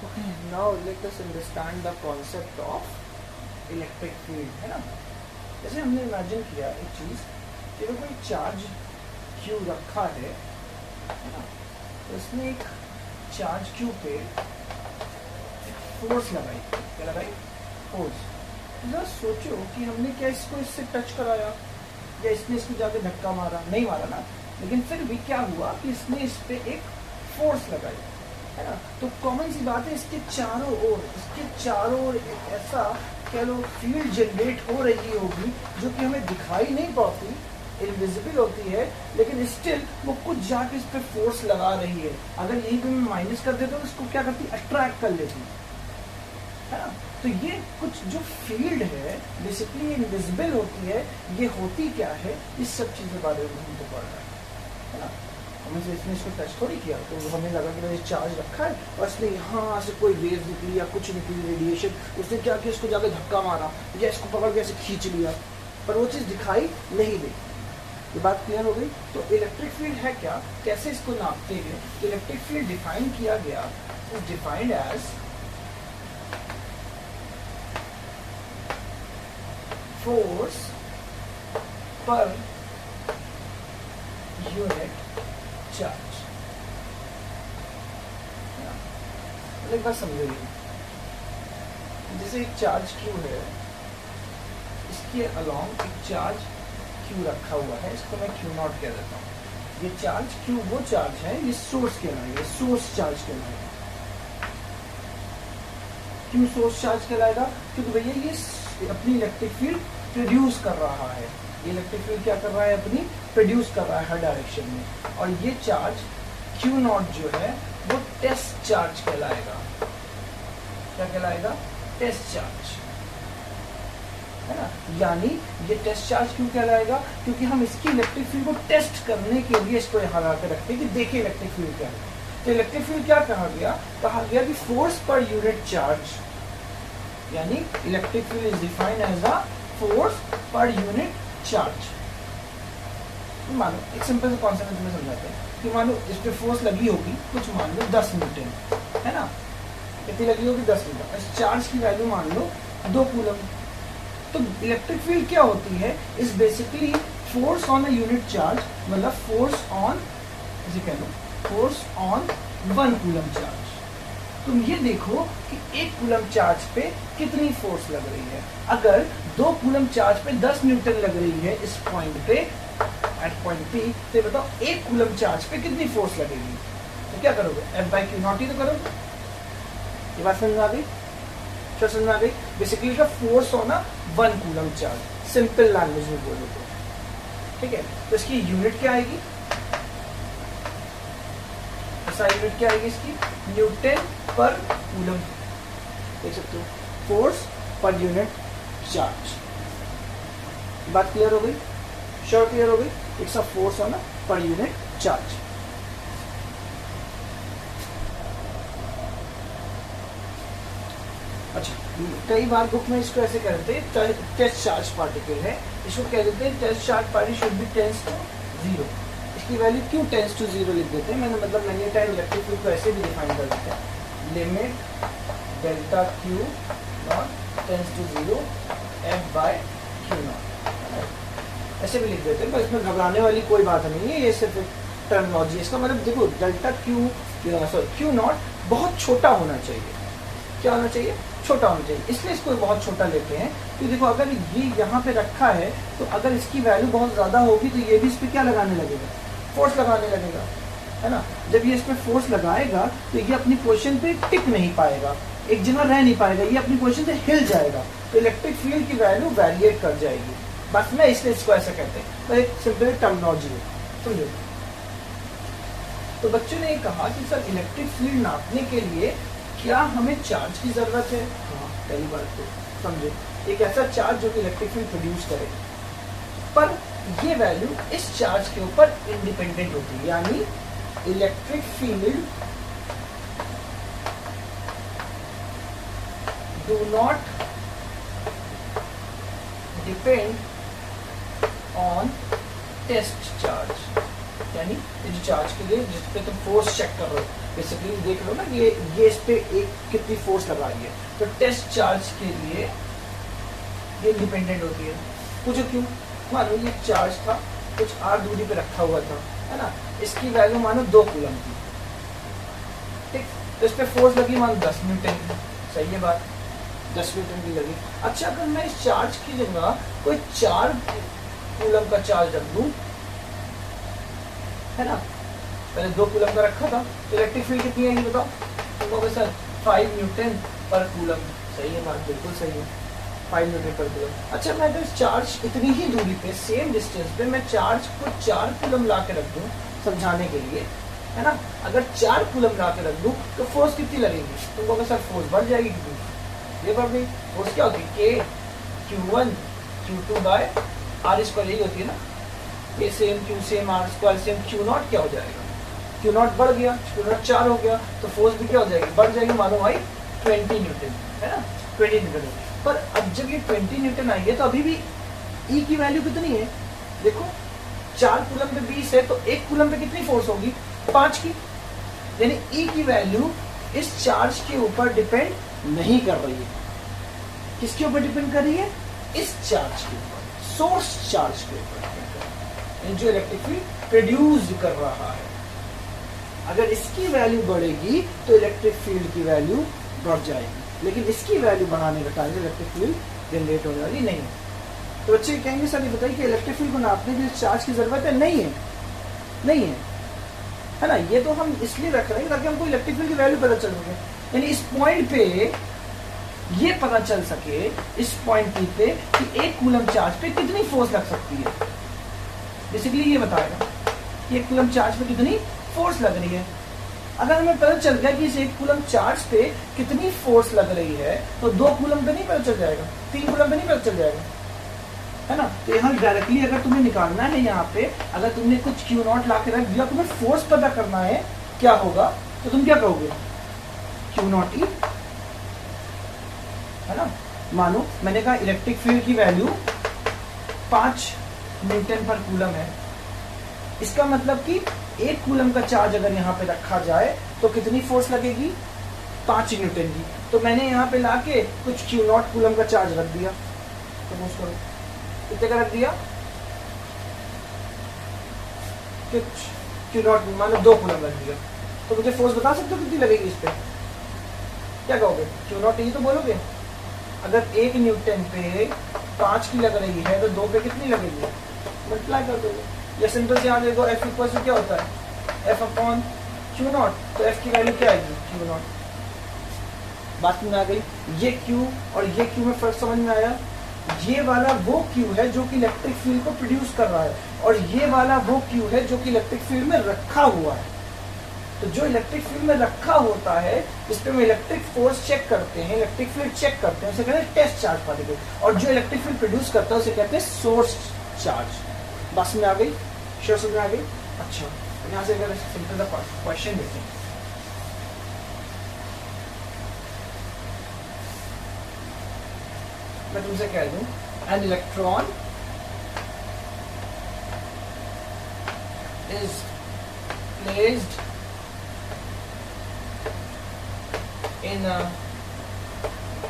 Okay, now let us understand the concept of electric field, है ना। जैसे हमने इमेजिन किया एक चीज कि अगर कोई चार्ज क्यू रखा है ना, तो इसमें एक चार्ज क्यू पे फोर्स लगाई, क्या लगाई, फोर्स। तो जरा सोचो कि हमने क्या इसको इससे टच कराया या इसने इसको जाके धक्का मारा, नहीं मारा ना, लेकिन फिर भी क्या हुआ कि इसने इस पे एक फोर्स लगाई, है ना। तो कॉमन सी बात है, इसके चारों ओर एक ऐसा कह लो फील्ड जनरेट हो रही होगी जो कि हमें दिखाई नहीं पड़ती, इनविजिबल होती है, लेकिन स्टिल वो कुछ जाके इस पे फोर्स लगा रही है। अगर यहीं पे मैं माइनस कर देता तो इसको क्या करती, अट्रैक्ट कर लेती, है ना। तो ये कुछ जो फील्ड है बेसिकली इनविजिबल होती है, ये होती क्या है, इस सब चीज़ के बारे में हमको पढ़ रहा है ना। हमने इसने इसको टच थोड़ी किया, तो हमें लगा कि मैंने चार्ज रखा है और इसने यहाँ से कोई वेव निकली या कुछ निकली रेडिएशन, उसने क्या किया, इसको जाके धक्का मारा या इसको पकड़ के ऐसे खींच लिया, पर वो चीज़ दिखाई नहीं दी। ये बात क्लियर हो गई। तो इलेक्ट्रिक फील्ड है क्या, कैसे इसको नापते हैं। तो इलेक्ट्रिक फील्ड डिफाइन किया गया, is defined as force per unit charge. एक बात समझिए, जैसे एक चार्ज क्यू है, इसके अलॉन्ग एक चार्ज क्यू रखा हुआ है, इसको मैं क्यू नॉट कह देता हूँ। ये चार्ज क्यू वो चार्ज है, ये सोर्स कहलाएगा, सोर्स चार्ज कहलाएगा। क्यों सोर्स चार्ज कहलाएगा, क्योंकि भैया ये अपनी इलेक्ट्रिक फील्ड प्रोड्यूस कर रहा है। ये इलेक्ट्रिक फील्ड क्या कर रहा है, अपनी प्रोड्यूस कर रहा है हर डायरेक्शन में। और ये चार्ज क्यू नॉट जो है वो टेस्ट चार्ज कहलाएगा। क्या कहलाएगा, टेस्ट चार्ज, है ना। यानी ये टेस्ट चार्ज क्यों कहलाएगा, क्योंकि हम इसकी इलेक्ट्रिक फील्ड को टेस्ट करने के लिए इसको यहाँ ला के रखते हैं कि देखिए इलेक्ट्रिक फील्ड क्या है। तो इलेक्ट्रिक फील्ड क्या कहा गया कि फोर्स पर यूनिट चार्ज, यानी electric field is defined as a force per unit charge. मानो एक सिंपल सा कॉन्सेप्ट तुम्हें समझाते हैं कि मान लो इस पे फोर्स लगी होगी कुछ, मान लो 10 न्यूटन, है ना। कितनी लगी होगी, 10 न्यूटन। इस चार्ज की वैल्यू मान लो 2 कूलम। तो इलेक्ट्रिक फील्ड क्या होती है, is basically force on a unit charge, मतलब फोर्स ऑन, इसे कह लो फोर्स ऑन 1 कूलम चार्ज। तुम ये देखो कि 1 कूलम चार्ज पे कितनी फोर्स लग रही है। अगर 2 कूलम चार्ज पे 10 न्यूटन लग रही है इस पॉइंट पे, एट पॉइंट पी, तो बताओ 1 कूलम चार्ज पे कितनी फोर्स लगेगी। तो क्या करोगे, एफ बाई क्यू नॉट ही तो करोगे। ये बात समझ में आ गई, क्या समझ में आ गई। बेसिकली का force on 1 coulomb charge, simple language में बोलो तो, ठीक है। तो इसकी यूनिट क्या आएगी, ऐसा यूनिट क्या आएगी इसकी, न्यूटन पर कूलम, देख सकते हो, फोर्स पर यूनिट चार्ज। बात क्लियर हो गई, श्योर क्लियर हो गई। इट्स अ फोर्स ऑन पर यूनिट चार्ज। अच्छा, कई बार बुक में इसको ऐसे कहते हैं, टेस्ट चार्ज पार्टिकल है, इसको कह देते हैं test charge particle should be tends to 0। इसकी वैल्यू क्यों टेंस टू 0 लिख देते हैं, मैंने मतलब मैंने टाइम इलेक्ट्रिक फील्ड को ऐसे भी डिफाइन कर देते हैं, limit delta q not tends to 0 f by q not, ऐसे भी लिख देते हैं। पर इसमें घबराने वाली कोई बात नहीं है, ये सिर्फ टर्मिनोलॉजी। इसका मतलब देखो, डेल्टा क्यू नॉट बहुत छोटा होना चाहिए। क्या होना चाहिए, छोटा होना चाहिए। इसलिए इसको बहुत छोटा लेते हैं कि देखो अगर ये यहाँ पे रखा है, तो अगर इसकी वैल्यू बहुत ज़्यादा होगी तो ये भी इस पर क्या लगाने लगेगा, फोर्स लगाने लगेगा, है ना। जब ये इस पर फोर्स लगाएगा तो ये अपनी पोजीशन पे टिक नहीं पाएगा, एक जगह रह नहीं पाएगा, ये अपनी पोजीशन से हिल जाएगा, तो इलेक्ट्रिक फील्ड की वैल्यू वेरिएट कर जाएगी। बस मैं इसलिए इसको ऐसा कहते हैं, तो एक सिंपल टर्मिनोलॉजी है, समझो। तो बच्चों ने कहा कि सर इलेक्ट्रिक फील्ड नापने के लिए क्या हमें चार्ज की जरूरत है। हाँ, पहली बात तो समझो, एक ऐसा चार्ज जो कि इलेक्ट्रिक फील्ड प्रोड्यूस करे, पर ये वैल्यू इस चार्ज के ऊपर इंडिपेंडेंट होती है, यानी electric field do not depend on test charge, यानी ये जो चार्ज के लिए जिस पे तुम फोर्स चेक कर रहे हो, बेसिकली देख रहे हो ना कि ये इस पे एक कितनी फोर्स लगा रही है। तो टेस्ट चार्ज के लिए ये डिपेंडेंट होती है। पूछो क्यों? मानो ये चार्ज था, कुछ आर दूरी पे रखा हुआ था, है ना, इसकी वैल्यू मानो 2 कूलम थी, ठीक, तो इस पे फोर्स लगी मानो 10 न्यूटन की, सही है बात, 10 न्यूटन की लगी। अच्छा, अगर मैं इस चार्ज की जगह कोई 4 कूलम का चार्ज रख दूं, है ना, पहले 2 कूलम का रखा था, तो इलेक्ट्रिक फील्ड कितनी आएगी बताओ? तो वो सर 5 न्यूटन पर कूलम, सही है बात, बिल्कुल सही है, 5 न्यूटन पर कूलम। अच्छा, मैं अगर चार्ज इतनी ही दूरी पे, सेम डिस्टेंस पे मैं चार्ज को 4 कूलम ला के रख दूं समझाने के लिए, है ना, अगर 4 कूलम ला के रख दूं तो फोर्स कितनी लगेगी? तुम कहोगे सर फोर्स बढ़ जाएगी कितनी? ये बढ़ गई। फोर्स क्या होती है? K Q1 Q2 by R square, यही होती है ना, ये same Q same R square same Q0 क्या हो जाएगा? Q0 बढ़ गया, Q0 4 हो गया, तो फोर्स भी क्या हो जाएगी? बढ़ जाएगी, मानो भाई 20 न्यूटन, है ना, 20 न्यूटन। पर अब जब ये 20 न्यूटन आई है तो अभी भी E की वैल्यू कितनी है? देखो 4 कूलम पे 20 है, तो 1 कूलम पे कितनी फोर्स होगी? 5 की। यानी E की वैल्यू इस चार्ज के ऊपर डिपेंड नहीं कर रही है। किसके ऊपर डिपेंड कर रही है? इस चार्ज के ऊपर, सोर्स चार्ज के ऊपर, जो इलेक्ट्रिक फील्ड प्रोड्यूस कर रहा है। अगर इसकी वैल्यू बढ़ेगी तो इलेक्ट्रिक फील्ड की वैल्यू बढ़ जाएगी, लेकिन इसकी वैल्यू बढ़ाने का टाइम इलेक्ट्रिक फील्ड जनरेट होने वाली नहीं है। तो बच्चे कहेंगे सर ये बताइए कि इलेक्ट्रिक फील्ड को नापने के लिए चार्ज की जरूरत है? नहीं है, नहीं है ना। ये तो हम इसलिए रख रहे हैं ताकि हमको इलेक्ट्रिक फील्ड की वैल्यू पता चल सके, यानी इस पॉइंट पे ये पता चल सके, इस पॉइंट पे कि 1 कूलम चार्ज पे कितनी फोर्स लग सकती है। बेसिकली ये बताएगा कि 1 कूलम चार्ज पे कितनी फोर्स लग रही है। अगर हमें पता चल गया कि इस 1 कूलम चार्ज पे कितनी फोर्स लग रही है, तो 2 कूलम पे नहीं पता चल जाएगा, 3 कूलम पे नहीं पता चल जाएगा, है ना। तो यहाँ डायरेक्टली अगर तुम्हें निकालना है, यहाँ पे अगर तुमने कुछ Q0 ला के रख दिया, तुम्हें फोर्स पता करना है क्या होगा, तो तुम क्या कहोगे? Q0E, है ना। मानो मैंने कहा इलेक्ट्रिक फील्ड की वैल्यू 5 न्यूटन पर कूलम है, इसका मतलब कि 1 कूलम का चार्ज अगर यहाँ पे रखा जाए तो कितनी फोर्स लगेगी? 5 न्यूटन की। तो मैंने यहाँ पे लाके कुछ Q0 कूलम का चार्ज रख दिया, सपोज करो, कितने का रख दिया? कुछ Q0 मानो 2 कूलम रख दिया, तो मुझे फोर्स बता सकते हो कितनी लगेगी इस पे? क्या कहोगे? Q0 तो बोलोगे। अगर 1 न्यूटन पे 5 की लग रही है तो 2 पे कितनी लगेगी? मल्टीप्लाई कर दोगे, या सिंपल से यहाँ देखो F इक्वल टू क्या होता है? F अपॉन Q0, तो F की वैल्यू क्या आएगी? Q0। बात में आ गई। ये Q और ये Q में फर्क समझ में आया? ये वाला वो Q है जो कि इलेक्ट्रिक फील्ड को प्रोड्यूस कर रहा है, और ये वाला वो Q है जो कि इलेक्ट्रिक फील्ड में रखा हुआ है। तो जो इलेक्ट्रिक फील्ड में रखा होता है, इस पे हम इलेक्ट्रिक फोर्स चेक करते हैं, इलेक्ट्रिक फील्ड चेक करते हैं, उसे कहते हैं टेस्ट चार्ज पार्टिकल, और जो इलेक्ट्रिक फील्ड प्रोड्यूस करता है उसे कहते हैं सोर्स चार्ज। बस में आ गई? श्योर समझ में आ गई? अच्छा, यहाँ से अगर सिंपल सा क्वेश्चन देखें, मैं तुमसे कह दूं, an electron is placed in a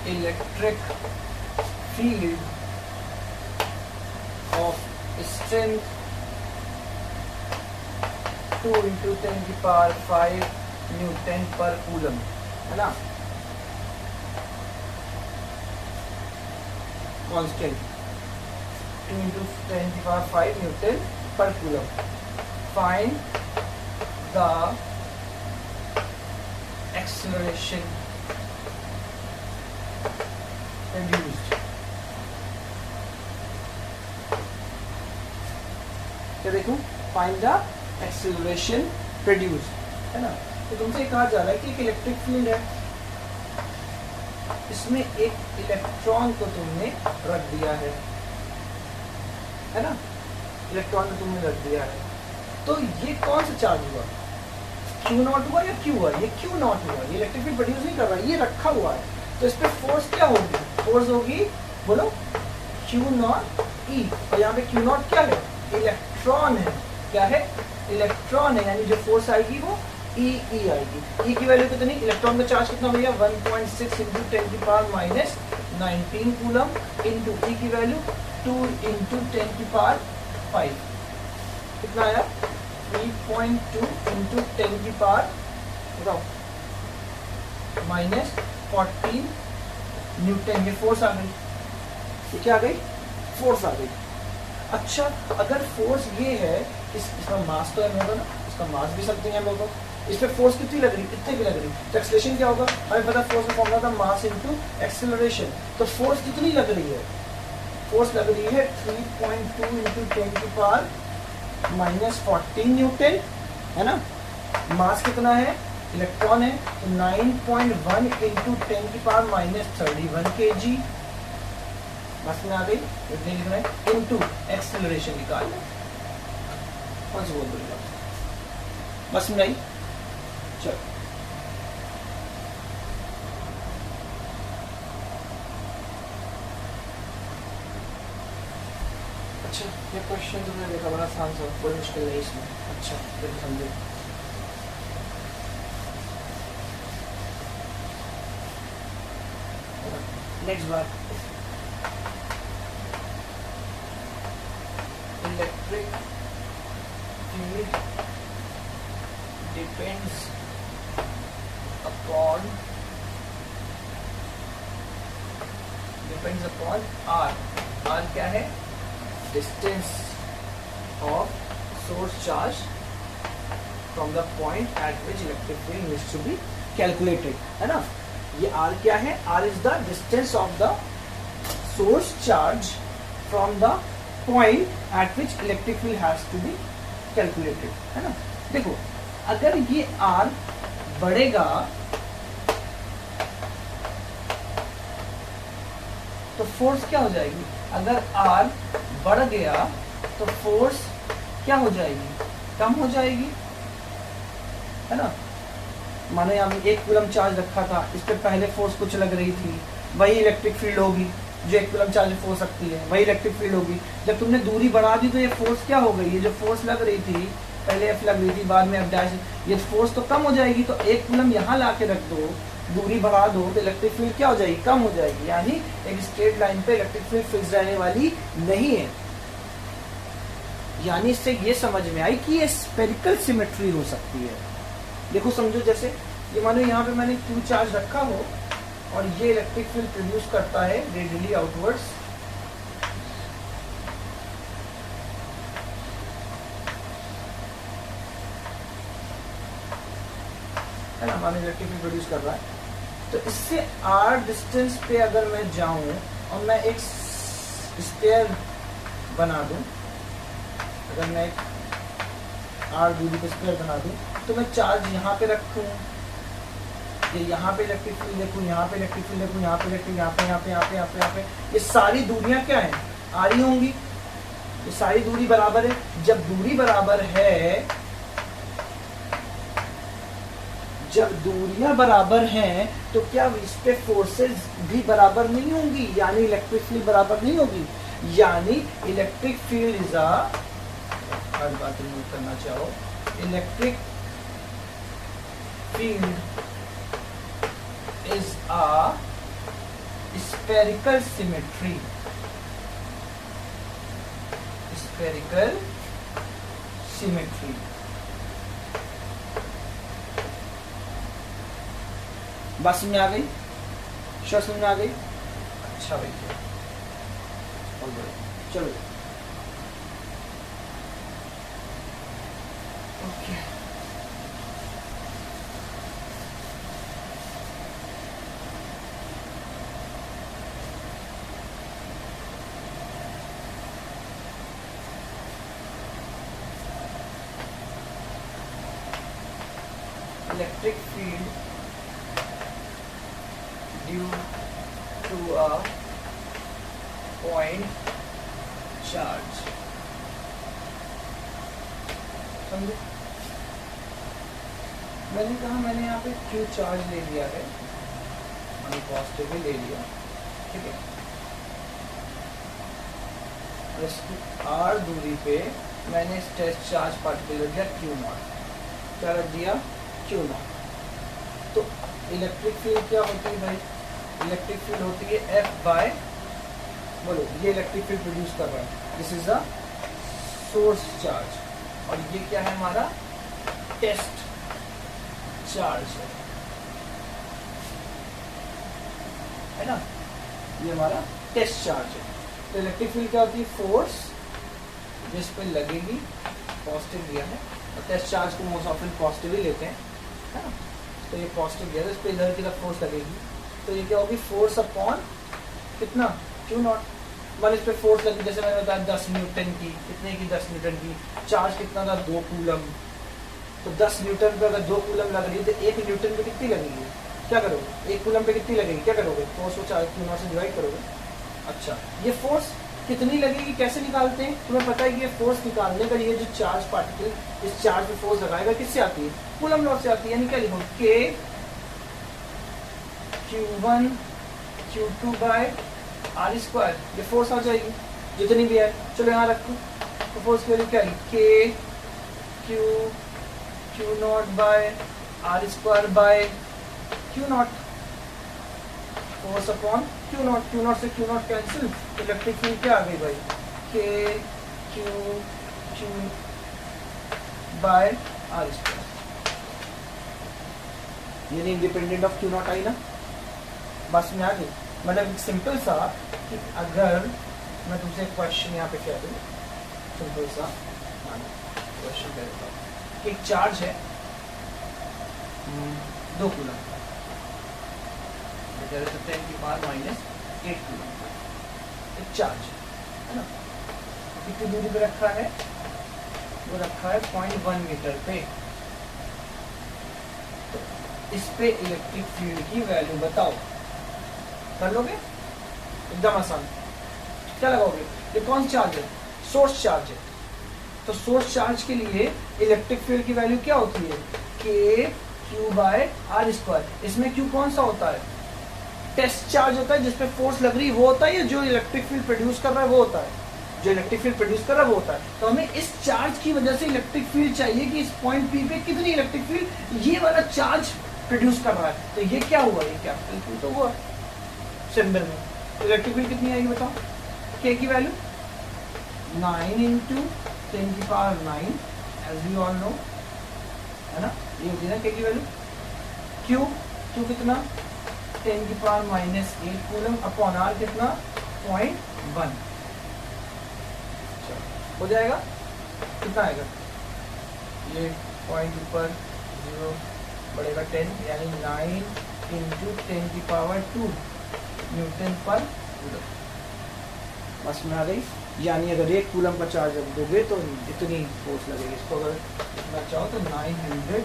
electric field of strength 2 into 10 की पावर 5 न्यूटन पर कूलम, है ना, कांस्टेंट 2 into 10 की पावर 5 न्यूटन पर coulomb. Find the acceleration produced। क्या देखो? फाइंड द एक्सेलरेशन प्रोड्यूस्ड, है ना। तो तुमसे कहा जा रहा है कि एक इलेक्ट्रिक फील्ड है, इसमें एक इलेक्ट्रॉन को तुमने रख दिया है ना, इलेक्ट्रॉन को तुमने रख दिया है, तो ये कौन सा चार्ज हुआ? Q0 हुआ या Q हुआ? ये Q0 हुआ, ये इलेक्ट्रिक फील्ड प्रोड्यूस नहीं कर रहा है, ये रखा हुआ है। तो इस पे फोर्स क्या होगी? फोर्स होगी, बोलो, Q0E, और यहाँ पे Q0 क्या है? इलेक्ट्रॉन है, क्या है, इलेक्ट्रॉन है, यानी जो फोर्स आएगी वो ई आएगी। ई की वैल्यू कितनी, इलेक्ट्रॉन का चार्ज कितना भैया 1.6 इंटू 10 की पावर माइनस 19 कूलम इंटू ई की वैल्यू 2 इंटू 10 की पावर 5, कितना आया 3.2 इंटू 10 की पावर बताओ माइनस 14 न्यूटन। ये फोर्स आ गई, ये क्या आ गई, फोर्स आ गई। अच्छा, अगर फोर्स ये है, इसका मास तो एम होगा ना, इसका मास भी समथिंग एम होगा, इस पे फोर्स कितनी लग रही, इतने की लग रही, तो एक्सेलरेशन क्या होगा, हमें पता फोर्स का फॉर्मूला था मास इनटू एक्सेलरेशन। तो फोर्स कितनी लग रही है, फोर्स लग रही है 3.2 इंटू 10 की पावर माइनस 14 न्यूटन, है ना। मास कितना है, इलेक्ट्रॉन है, तो 9.1 इंटू 10 की पावर माइनस 31 kg। बस में आ गई, इतने लिखना है इनटू एक्सेलरेशन निकाल लो, कौन सी बोल बोलेगा, बस में आई। चलो अच्छा, ये क्वेश्चन तुमने देखा बड़ा आसान सा, कोई मुश्किल नहीं इसमें। अच्छा फिर समझो, नेक्स्ट बार electric field depends upon r क्या है, distance of source charge from the point at which electric field needs to be calculated, है ना। ये आर क्या है, r is the distance of the source charge from the point at which electric field has to be calculated, है ना। देखो अगर ये आर बढ़ेगा तो फोर्स क्या हो जाएगी, अगर आर बढ़ गया तो फोर्स क्या हो जाएगी, कम हो जाएगी, है ना। मानो यहाँ पे 1 कूलम चार्ज रखा था, इस पे पहले फोर्स कुछ लग रही थी, वही इलेक्ट्रिक फील्ड होगी, जो 1 कूलम चार्ज फोर्स सकती है वही इलेक्ट्रिक फील्ड होगी। जब तुमने दूरी बढ़ा दी तो ये फोर्स क्या हो गई, ये जो फोर्स लग रही थी, पहले एफ लग रही थी, बाद में एफ डैश, ये फोर्स तो कम हो जाएगी। तो 1 कूलम यहाँ ला के रख दो, दूरी बढ़ा दो, तो इलेक्ट्रिक फील्ड क्या हो जाएगी, कम हो जाएगी। यानी एक स्ट्रेट लाइन पे इलेक्ट्रिक फील्ड फिक्स रहने वाली नहीं है। यानी इससे ये समझ में आई कि ये स्फेरिकल सिमेट्री हो सकती है। देखो समझो, जैसे ये मानो यहाँ पे मैंने क्यू चार्ज रखा हो और ये इलेक्ट्रिक फील्ड प्रोड्यूस करता है रेडियली आउटवर्ड्स, है ना, मानो इलेक्ट्रिक फील्ड प्रोड्यूस कर रहा है। तो इससे आर डिस्टेंस पे अगर मैं जाऊं और मैं एक स्फीयर बना दूं, अगर मैं एक आर दूरी पे स्फीयर बना दूं, तो मैं चार्ज यहाँ पे रखूं, ये यहाँ पे इलेक्ट्रिक फील्ड देखूं, यहाँ पे इलेक्ट्रिक फील्ड देखूं, यहाँ पे इलेक्ट्रिक, यहाँ पे यहाँ पे यहाँ पे यहाँ पे यहाँ पे, ये सारी दूरियां क्या है, आ रही होंगी, ये सारी दूरी बराबर है। जब दूरी बराबर है, जब दूरियां बराबर हैं, तो क्या इस पे फोर्सेस भी बराबर नहीं होंगी, यानी इलेक्ट्रिक फील्ड बराबर नहीं होगी। यानी इलेक्ट्रिक फील्ड इज अ, हर बात रिमूव करना चाहो, electric field is a spherical symmetry, spherical symmetry। बात समझ में आ गई, श्योर समझ में आ गई। अच्छा भैया, चलो okay. electric field due to a point charge, समझे। मैंने कहा मैंने यहाँ पे Q चार्ज ले लिया है, मैंने पॉजिटिव भी ले लिया, ठीक है। और इसकी R दूरी पे मैंने टेस्ट चार्ज पार्टिकल रख दिया क्यू नॉट, क्या रख दिया क्यू नॉट। तो इलेक्ट्रिक फील्ड क्या होती है भाई, इलेक्ट्रिक फील्ड होती है F बाय, बोलो ये इलेक्ट्रिक फील्ड प्रोड्यूस कर रहा है, this is the source charge, और ये क्या है हमारा टेस्ट चार्ज है ना, ये हमारा टेस्ट चार्ज है। तो इलेक्ट्रिक फील्ड क्या होती है, फोर्स जिस पे लगेगी, पॉजिटिव दिया है, और टेस्ट चार्ज को मोस्ट ऑफन पॉजिटिव ही लेते हैं, है ना, तो ये पॉजिटिव दिया है, इस पे इधर की तरफ फोर्स लगेगी, तो ये क्या होगी फोर्स अपॉन कितना क्यू नॉट, मान इस पे फोर्स लगी, जैसे मैंने बताया 10 न्यूटन की, कितने की 10 न्यूटन की, चार्ज कितना था 2 कूलम, तो 10 न्यूटन पे अगर 2 कूलम लग रही है तो 1 न्यूटन पे कितनी लगेगी, क्या करोगे 1 कूलम पे कितनी लगेगी, क्या करोगे फोर्स को चार्ज क्यू नॉट से डिवाइड करोगे। अच्छा ये फोर्स कितनी लगेगी कैसे निकालते हैं, तुम्हें पता है कि ये फोर्स निकालने का ये जो चार्ज पार्टिकल इस चार्ज पे फोर्स लगाएगा किससे आती है, कूलम लॉ से आती है, यानी क्या लिखो K Q1 Q2 by R square, ये फोर्स आ जाएगी जितनी भी है, चलो यहाँ रखो, तो फोर्स की वैल्यू क्या है K Q naught by R square by Q naught, force upon Q naught से Q naught cancel, electric field क्या आ गई भाई K Q by R square, ये इंडिपेंडेंट ऑफ क्यू नॉट आई ना, बस में आ गई। मतलब सिंपल सा कि अगर मैं तुमसे क्वेश्चन यहाँ पे कह दूँ, सिंपल सा क्वेश्चन कह देता हूँ कि एक चार्ज है 2 कूलम, 10 की पावर -8 कूलम, एक चार्ज है ना, कितनी दूरी पे रखा है, वो रखा है 0.1 मीटर पे, तो इस पे इलेक्ट्रिक फील्ड की वैल्यू बताओ, कर लोगे एकदम आसान, क्या लगाओगे, ये कौन चार्ज है, सोर्स चार्ज है, तो सोर्स चार्ज के लिए इलेक्ट्रिक फील्ड की वैल्यू क्या होती है K Q by R square, इसमें Q कौन सा होता है, टेस्ट चार्ज होता है जिसपे फोर्स लग रही है वो होता है, या जो इलेक्ट्रिक फील्ड प्रोड्यूस कर रहा है वो होता है, जो इलेक्ट्रिक फील्ड प्रोड्यूस कर रहा है वो होता है। तो हमें इस चार्ज की वजह से इलेक्ट्रिक फील्ड चाहिए कि इस पॉइंट P पे कितनी इलेक्ट्रिक फील्ड ये वाला चार्ज प्रोड्यूस कर रहा है, तो ये क्या हुआ, ये कैपिटल Q तो हुआ सिंबल में, इलेक्ट्रिक फील्ड कितनी आएगी बताओ, K की value 9 × 10⁹ as we all know, है ना, ये होती है ना K की वैल्यू, Q कितना 10⁻⁻8 कूलम अपॉन R कितना 0.1, हो जाएगा, कितना आएगा, ये पॉइंट ऊपर 0 बढ़ेगा 10, यानी 9 × 10⁻² न्यूटन पर कूलम, बस में आ गई। यानी अगर 1 कूलम का चार्ज रख दोगे तो इतनी फोर्स लगेगी, इसको अगर लिखना चाहो तो 900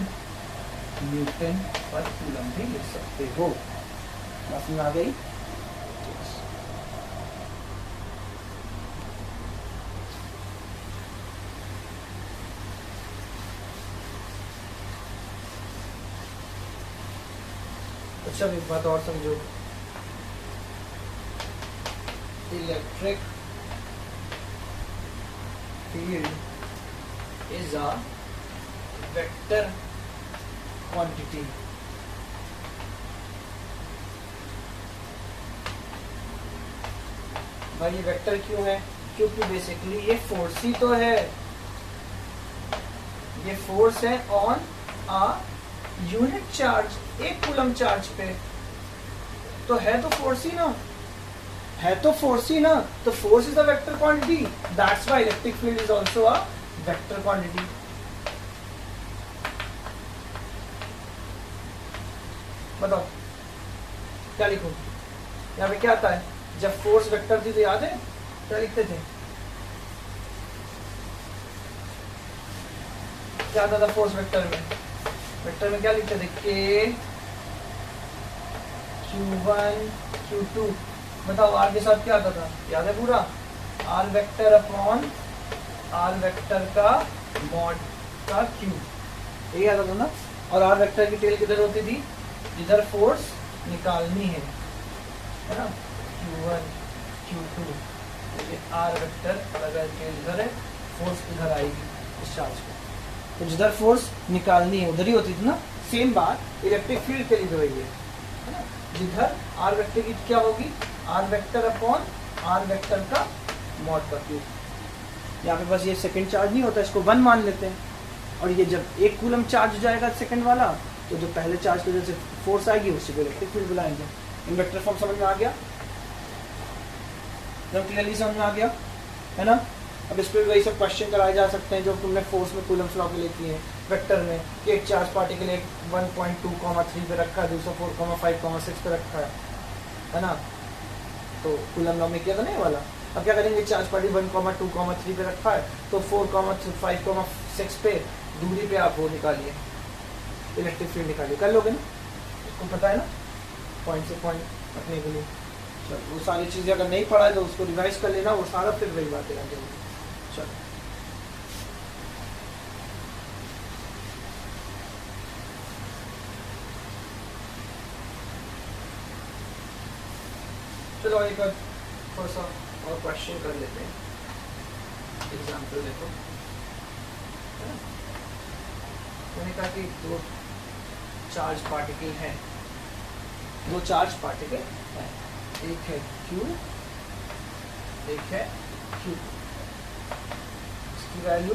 न्यूटन पर कूलम भी लिख सकते हो, बस में आ गई। अच्छा एक बात और समझो, electric field is a vector quantity, भाई ये वेक्टर क्यों है, क्योंकि बेसिकली ये फोर्स ही तो है, ये फोर्स है on a unit charge, 1 coulomb charge पे, तो है तो फोर्स ही ना, है तो फोर्स ही ना, तो force is a vector quantity, that's why electric field is also a vector quantity. बताओ क्या लिखूं, यहाँ पे क्या आता है, जब फोर्स वेक्टर थी तो याद है क्या लिखते थे, क्या आता था फोर्स वेक्टर में क्या लिखते थे, K Q1 Q2, बताओ R के साथ क्या आता था, याद है पूरा, R vector upon R vector का मॉड का Q, यही आता था ना, और R वेक्टर की टेल किधर होती थी, जिधर फोर्स निकालनी है ना, Q1 Q2, R वेक्टर अगर टेल इधर है, फोर्स इधर आएगी इस चार्ज पे, तो जिधर फोर्स निकालनी है उधर ही होती थी ना। सेम बात इलेक्ट्रिक फील्ड के लिए भी वही है ना, जिधर आर वेक्टर की क्या होगी, r vector upon r vector का मॉड का क्यूब। यहाँ पे बस ये सेकंड चार्ज नहीं होता, इसको 1 मान लेते हैं, और ये जब 1 कूलम चार्ज हो जाएगा सेकंड वाला, तो जो पहले चार्ज की वजह से फोर्स आएगी उसी को इलेक्ट्रिक फील्ड बुलाएंगे। इन वेक्टर फॉर्म समझ में आ गया, एकदम क्लियरली समझ में आ गया है ना। अब इस पर वही सब क्वेश्चन कराए जा सकते हैं जो तुमने फोर्स में कूलम्स लॉ के लिए किए हैं, वेक्टर में कि एक चार्ज पार्टिकल 1.2,3 पे रखा है, दूसरा 4,5,6 पे रखा है ना, तो कूलम लॉ में किया था ना ये वाला। अब क्या करेंगे, चार्ज पार्टिकल 1,2,3 पे रखा है, तो 4,5,6 पे दूरी पे आप वो निकालिए, इलेक्ट्रिक फील्ड निकालिए, कर लोगे ना, इसको पता है ना, पॉइंट से पॉइंट रखने के लिए। चलो वो सारी चीज़ें अगर नहीं पढ़ा है तो उसको रिवाइज कर लेना, वो सारा फिर वही बातें आ जाएगी। चलो चलो एक थोड़ा सा और क्वेश्चन कर लेते हैं, एग्जाम्पल देखो। मैंने कहा कि दो चार्ज पार्टिकल हैं, दो चार्ज पार्टिकल हैं, एक है Q, एक है Q, इसकी वैल्यू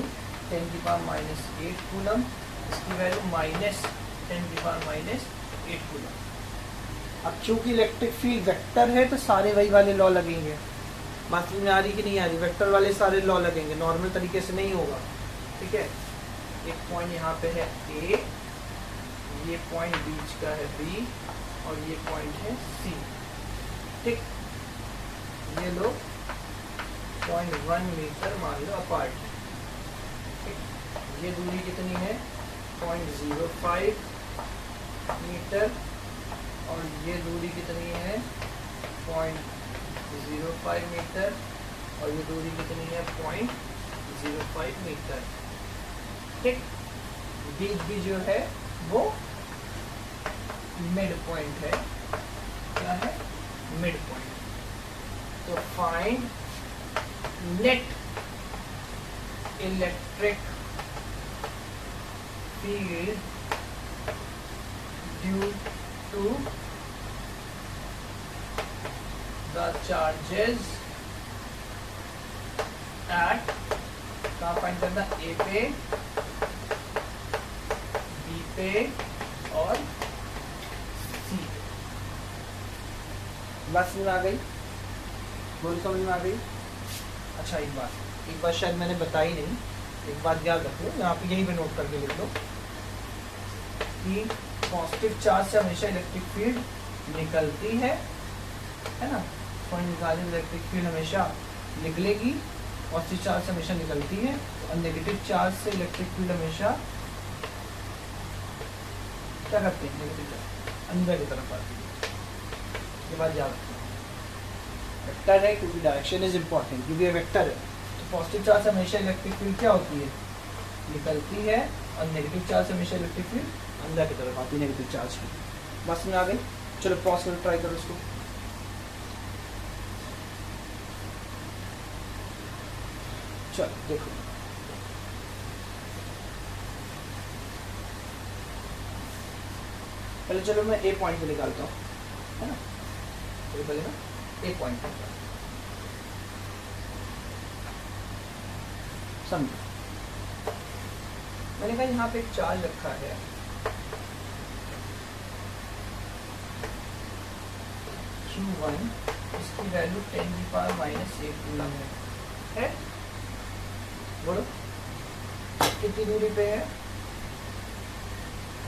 10⁻⁸ कूलम, इसकी वैल्यू -10⁻⁸ कूलम। अब क्योंकि इलेक्ट्रिक फील्ड वेक्टर है तो सारे वही वाले लॉ लगेंगे। बात में आ रही कि नहीं आ रही, वेक्टर वाले सारे लॉ लगेंगे, नॉर्मल तरीके से नहीं होगा, ठीक है। एक पॉइंट यहाँ पे है A, ये पॉइंट बीच का है B, और ये पॉइंट है C, ठीक। ये लोग 0.1 मीटर मान लो अपार्ट, ठीक। ये दूरी कितनी है 0.05 मीटर, और ये दूरी कितनी है 0.05 मीटर, और ये दूरी कितनी है 0.05 मीटर, ठीक। बीच भी जो है वो मिड पॉइंट है, क्या है मिड पॉइंट। तो find net electric field due to the charges at, कहाँ फाइंड करना, A पे, B पे और C पे। बात समझ में आ गई, बोल समझ में आ गई। अच्छा एक बात शायद मैंने बताई नहीं, एक बात याद रखो, यहाँ पे यहीं पे नोट करके लिख लो कि पॉजिटिव चार्ज से हमेशा इलेक्ट्रिक फील्ड निकलती है ना, पॉइंट निकालने में इलेक्ट्रिक फील्ड हमेशा निकलेगी, पॉजिटिव चार्ज से हमेशा निकलती है, और नेगेटिव चार्ज से इलेक्ट्रिक फील्ड हमेशा क्या करते हैं, नेगेटिव चार्ज अंदर की तरफ आती है। ये बात याद रखना, वेक्टर है क्योंकि डायरेक्शन इज इम्पॉर्टेंट, क्योंकि ये वेक्टर है तो पॉजिटिव चार्ज से हमेशा इलेक्ट्रिक फील्ड क्या होती है, निकलती है, और नेगेटिव चार्ज से हमेशा इलेक्ट्रिक फील्ड अंदर की तरफ आती है, नेगेटिव चार्ज की। बस में आ गई। चलो पॉज कर ट्राई करो इसको। चलो देखो, पहले चलो मैं ए पॉइंट पे निकालता हूँ, है ना, तो पहले मैं ए पॉइंट पे निकालता हूँ, समझो। मैंने कहा यहाँ पे एक चार्ज रखा है, Q1, इसकी वैल्यू 10⁻⁸ कूलम है, बोलो कितनी दूरी पे है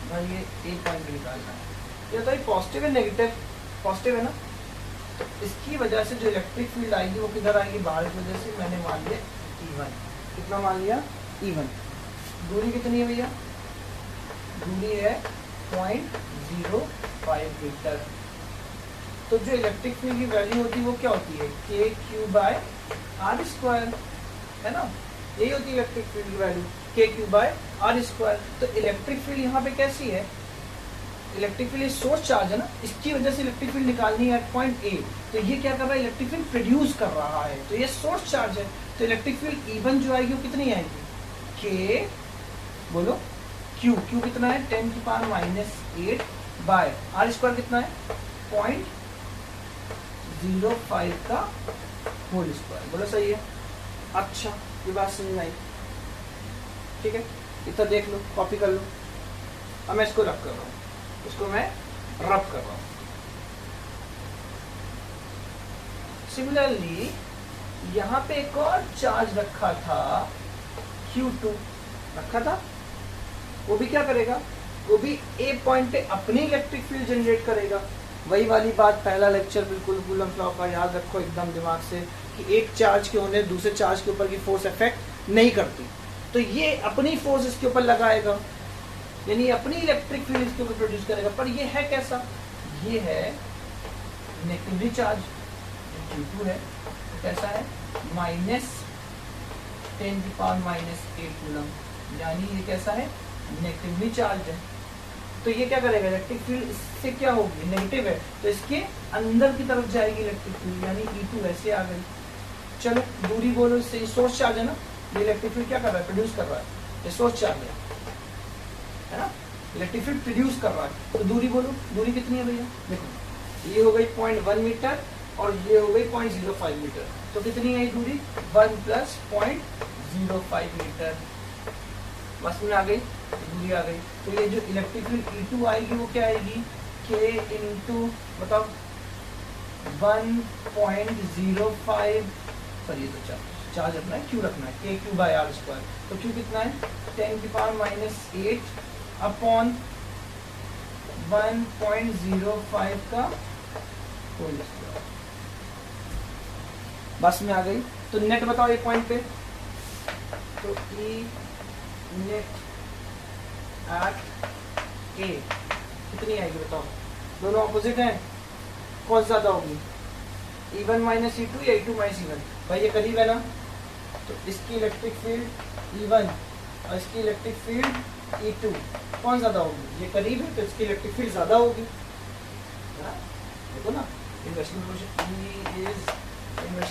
भाई, ये एक पॉइंट पे निकालना है। ये तो पॉजिटिव है नेगेटिव, पॉजिटिव है ना, तो इसकी वजह से जो इलेक्ट्रिक फील्ड आएगी वो किधर आएगी, बाहर की वजह से। मैंने मान लिया E1, कितना मान लिया E1। दूरी कितनी है भैया, दूरी है 0.05 मीटर। तो जो इलेक्ट्रिक फील्ड की वैल्यू होती है वो क्या होती है, KQ/R², है ना, यही होती है इलेक्ट्रिक फील्ड की वैल्यू, KQ/R²। तो इलेक्ट्रिक फील्ड यहाँ पे कैसी है, इलेक्ट्रिक फील्ड सोर्स चार्ज है ना, इसकी वजह से इलेक्ट्रिक फील्ड निकालनी है पॉइंट A, तो ये क्या कर रहा है, इलेक्ट्रिक फील्ड प्रोड्यूस कर रहा है, तो ये सोर्स चार्ज है। तो इलेक्ट्रिक फील्ड इवन जो आएगी वो कितनी आएगी, के बोलो क्यू, क्यू कितना है 10 की पावर -8 बाय आर स्क्वायर कितना है 0.05 का होल स्क्वायर, बोलो सही है। अच्छा ये बात समझ में आई, ठीक है, इतना देख लो, कॉपी कर लो। अब मैं इसको रब कर रहा हूँ, इसको मैं रब कर रहा हूँ। सिमिलरली यहाँ पे एक और चार्ज रखा था Q2 रखा था, वो भी क्या करेगा, वो भी ए पॉइंट पे अपनी इलेक्ट्रिक फील्ड जनरेट करेगा। वही वाली बात, पहला लेक्चर बिल्कुल कूलम्ब लॉ का याद रखो एकदम दिमाग से, कि एक चार्ज के होने दूसरे चार्ज के ऊपर की फोर्स इफेक्ट नहीं करती, तो ये अपनी फोर्स इसके ऊपर लगाएगा, यानी अपनी इलेक्ट्रिक फील्ड इसके ऊपर प्रोड्यूस करेगा। पर ये है कैसा, ये है नेगेटिवली चार्ज Q2 है, तो कैसा है -10 की पावर -8 कूलम्ब, यानी ये कैसा है नेगेटिवली चार्ज है। तो ये क्या करेगा, इलेक्ट्रिक फील्ड इससे क्या होगी, नेगेटिव है, तो इसके अंदर की तरफ जाएगी इलेक्ट्रिक फील्ड, यानी E2 ऐसे आ गई। चलो दूरी बोलो, इससे सोर्स चार्ज है ना, ये इलेक्ट्रिक फील्ड क्या कर रहा है, प्रोड्यूस कर रहा है, ये सोर्स चार्ज है ना, इलेक्ट्रिक फील्ड प्रोड्यूस कर रहा है। तो दूरी बोलो, दूरी कितनी है भैया, देखो ये हो गई 0.1 मीटर और ये हो गई 0.05 मीटर, तो कितनी है ये दूरी 1 + 0.05 मीटर, बस में आ गई, दूरी आ गई। तो ये जो इलेक्ट्रिक फील्ड E2 आएगी वो क्या आएगी, K इंटू बताओ 1.05, सॉरी ये तो चार्ज रखना है, क्यू रखना है, KQ/R²। तो क्यू कितना है 10 की पावर -8 अपॉन 1.05 का होल स्क्वायर, बस में आ गई। तो नेट बताओ एक पॉइंट पे, तो E नेट एट ए कितनी आएगी बताओ, दोनों ऑपोजिट हैं, कौन सा ज्यादा होगी, E1 - E2 या E2 - E1, भाई ये करीब है ना, तो इसकी इलेक्ट्रिक फील्ड E1 और इसकी इलेक्ट्रिक फील्ड E2 कौन ज्यादा होगी, ये करीब है तो इसकी इलेक्ट्रिक फील्ड ज्यादा होगी, देखो ना, इन्वर्सली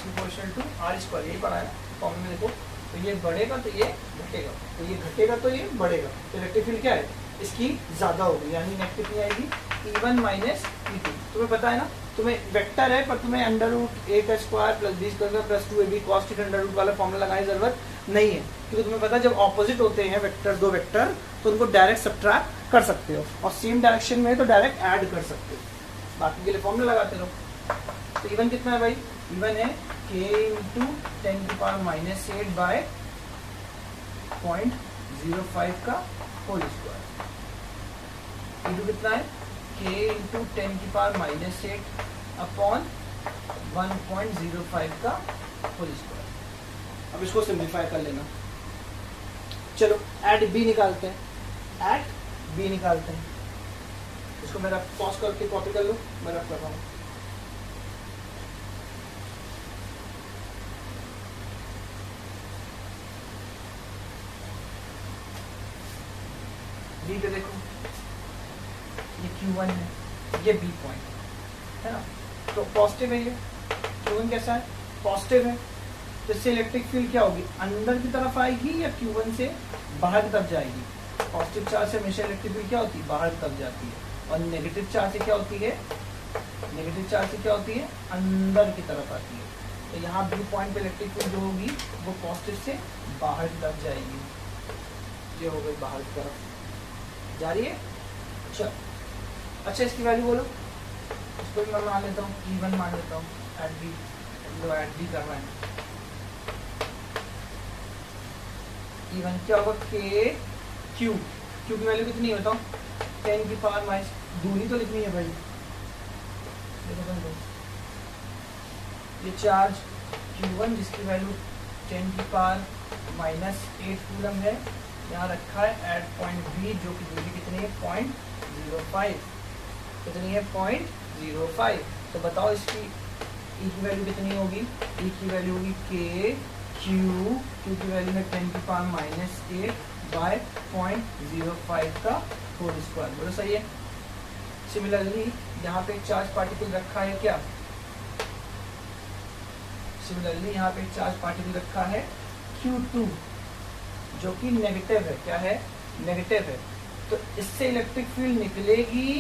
प्रोपोर्शनल टू R², यही पढ़ा है फॉर्मूले में, देखो तो ये बढ़ेगा तो ये घटेगा, तो ये घटेगा तो ये बढ़ेगा, तो इलेक्ट्रिक फील्ड क्या है इसकी ज्यादा होगी, यानी नेट कितनी आएगी E1 - E2। तुम्हें पता है ना, तुम्हें वेक्टर है पर तुम्हें √8² + b² + 2ab cos θ √ वाला फॉर्मूला लगाने की जरूरत नहीं है, क्योंकि तुम्हें पता है जब ऑपोजिट होते हैं वेक्टर, दो वेक्टर, तो उनको डायरेक्ट सब्ट्रैक्ट कर सकते हो, और सेम डायरेक्शन में तो डायरेक्ट ऐड कर सकते हो, बाकी के लिए फॉर्मूला लगाते रहो। तो E1 कितना है भाई, E1 है K इंटू 10 की पावर -8 बाय 0.05 का होल स्क्वायर। E2 कितना है K इंटू 10 की पावर -8 अपॉन 1.05 का होल स्क्वायर। अब इसको सिंप्लीफाई कर लेना, चलो एट बी निकालते हैं, एट बी निकालते हैं, इसको मेरा पॉज करके कॉपी कर लो, मैं रख कर रहा हूँ। बी पे देखो, ये Q1 है, ये बी पॉइंट है ना, तो पॉजिटिव है, ये Q1 कैसा है पॉजिटिव है, तो इससे इलेक्ट्रिक फील्ड क्या होगी, अंदर की तरफ आएगी या Q1 से बाहर की तरफ जाएगी। पॉजिटिव चार्ज से हमेशा इलेक्ट्रिक फील्ड क्या होती है, बाहर की तरफ जाती है, और नेगेटिव चार्ज से क्या होती है, नेगेटिव चार्ज से क्या होती है, अंदर की तरफ आती है। तो यहाँ बी पॉइंट पे इलेक्ट्रिक फील्ड जो होगी वो पॉजिटिव से बाहर की तरफ जाएगी, ये हो गई बाहर की तरफ जा रही है। अच्छा इसकी वैल्यू बोलो, इसको भी मैं मान लेता हूँ, E1 मान लेता हूँ, एट बी कर रहा है, E1 क्या होगा K Q की वैल्यू कितनी है बताओ, 10 की पावर माइनस, दूरी तो लिखनी है भाई, देखो ये चार्ज Q1 जिसकी वैल्यू 10 की पावर -8 कूलम है, यहाँ रखा है एट पॉइंट बी, जो कि दूरी कितनी है 0.05, कितनी है 0.05। तो बताओ इसकी E की वैल्यू कितनी होगी, E की वैल्यू होगी K Q की वैल्यू है 10 की पावर -8 बाय 0.05 का होल स्क्वायर, बोलो सही है। सिमिलरली यहाँ पे एक चार्ज पार्टिकल रखा है क्या, सिमिलरली यहाँ पे चार्ज पार्टिकल रखा है Q2 जो कि नेगेटिव है। क्या है? नेगेटिव है। तो इससे इलेक्ट्रिक फील्ड निकलेगी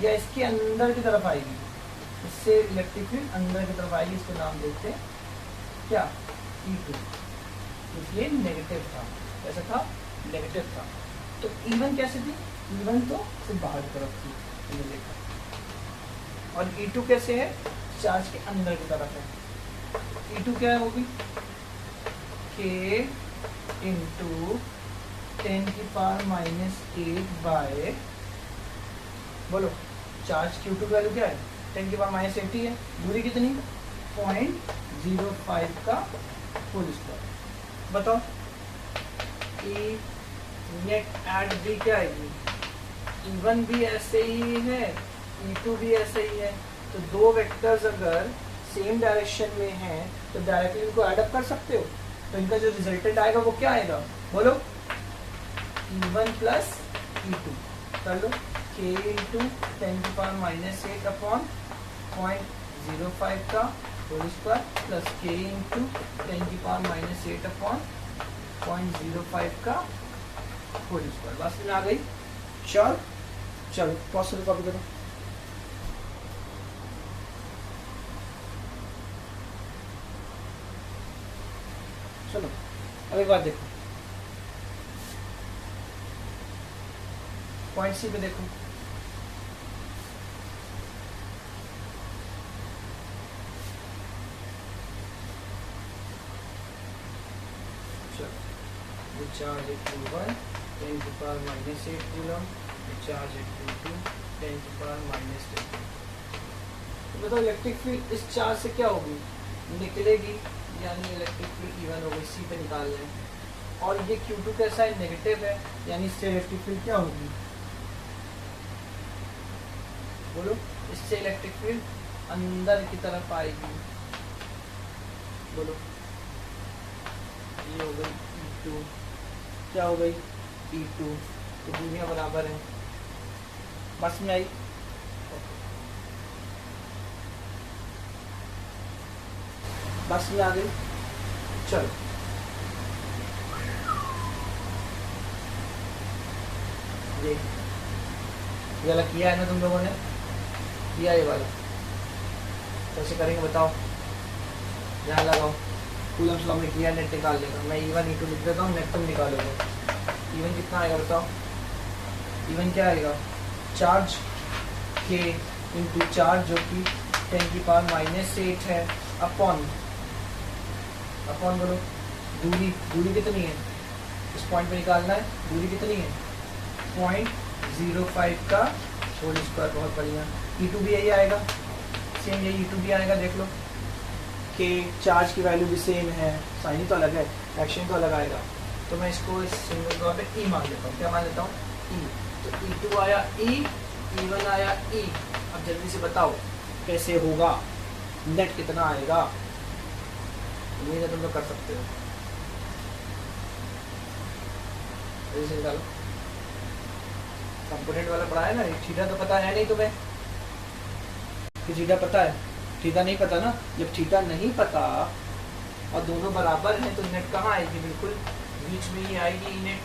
या इसके अंदर की तरफ आएगी? इससे इलेक्ट्रिक फील्ड अंदर की तरफ आएगी। इसको नाम देते हैं क्या? E2, क्योंकि ये नेगेटिव था। कैसा था? नेगेटिव था। तो E1 कैसे थी? E1 तो सिर्फ बाहर की तरफ थी, हमने देखा। और E2 कैसे है? चार्ज के अंदर की तरफ है। E2 क्या है? वो भी K इंटू 10⁻⁸ बाय, बोलो चार्ज Q2 की वैल्यू क्या है? 10⁻⁸ है। दूरी कितनी? 0.05 का होल स्क्वायर। बताओ E नेट एट बी क्या आएगी? E1 भी ऐसे ही है, E2 भी ऐसे ही है। तो दो वेक्टर्स अगर सेम डायरेक्शन में हैं तो डायरेक्टली इनको ऐड अप कर सकते हो। तो इनका जो रिजल्टेंट आएगा वो क्या आएगा? बोलो E1 प्लस E2 कर लो। K इंटू 10⁻⁸ अपॉन 0.05 का whole square plus K into 10⁻⁸ upon 0.05 का होल स्क्वायर। बस में आ गई। चलो पॉसिबल कॉपी करो। चलो अब एक बात देखो, पॉइंट सी पे देखो। चलो चार्ज है Q1 10⁻⁸ कूलम, चार्ज है Q2 10⁻⁸। बताओ इलेक्ट्रिक फील्ड इस चार्ज से क्या होगी? निकलेगी, यानी इलेक्ट्रिक फील्ड E1 होगी। सी पे निकाल लें। और ये Q2 कैसा है? नेगेटिव है, यानी इससे इलेक्ट्रिक फील्ड क्या होगी? बोलो, इससे इलेक्ट्रिक फील्ड अंदर की तरफ आएगी। बोलो, ये हो गई E2, क्या हो गई? E2। तो दूरियां बराबर हैं। बस में आई। बस में आ गई। चलो ये वाला किया है ना तुम लोगों ने? किया ये वाला? कैसे करेंगे बताओ? ध्यान लगाओ। कूलम्स लॉ में किया, नेट निकाल लेगा। मैं E1 E2 लिख देता हूँ, नेट तुम निकालोगे। E1 कितना आएगा बताओ? E1 क्या आएगा? चार्ज K इंटू चार्ज जो कि 10⁻⁸ है अपॉन बोलो दूरी कितनी है? इस पॉइंट पे निकालना है। दूरी कितनी है? 0.05 का होल स्क्वायर। बहुत बढ़िया। E2 भी यही आएगा, सेम यही E2 भी आएगा। देख लो कि चार्ज की वैल्यू भी सेम है, साइन ही तो अलग है, एक्शन तो अलग आएगा। तो मैं इसको इस सिंगल तौर पे E मान लेता हूँ। क्या मान लेता हूँ? E। तो E2 आया E, E1 आया E। अब जल्दी से बताओ कैसे होगा? नेट कितना आएगा? ये तुम लोग कर सकते हो। जैसे निकालो। कंपोनेंट वाला पढ़ा है ना? थीटा तो पता है नहीं तुम्हें कि थीटा पता है? थीटा नहीं पता ना। जब थीटा नहीं पता और दोनों बराबर हैं तो नेट कहाँ आएगी? बिल्कुल बीच में ही आएगी नेट।